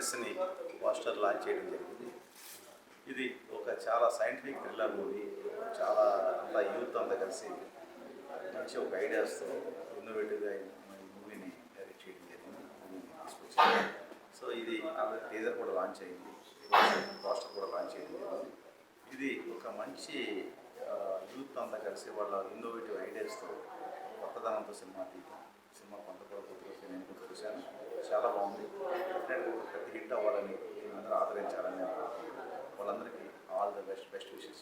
Medicine poster launch చేయడం జరిగింది. ఇది ఒక చాలా సైంటిఫిక్ థ్రిల్లర్ మూవీ. చాలా అంతా యూత్ అంతా కలిసి మంచి ఒక ఐడియాస్తో ఇన్నోవేటివ్గా ఈ మూవీని డైరెక్ట్ చేయడం జరిగింది. మూవీని తీసుకొచ్చింది. సో ఇది ఆల్రెడీ టీజర్ కూడా లాంచ్ అయింది, పోస్టర్ కూడా లాంచ్ చేయడం జరిగింది. ఇది ఒక మంచి యూత్ అంతా కలిసి వాళ్ళ ఇన్నోవేటివ్ ఐడియాస్తో కొత్తదనంతో సినిమా తీయడం. సినిమా కొంత కూడా కొద్దిగా నేను కూడా చూశాను, చాలా బాగుంది. డెఫినెట్గా పెద్ద హిట్ అవ్వాలని అందరూ ఆదరించాలని వాళ్ళందరికీ ఆల్ ద బెస్ట్ విషెస్.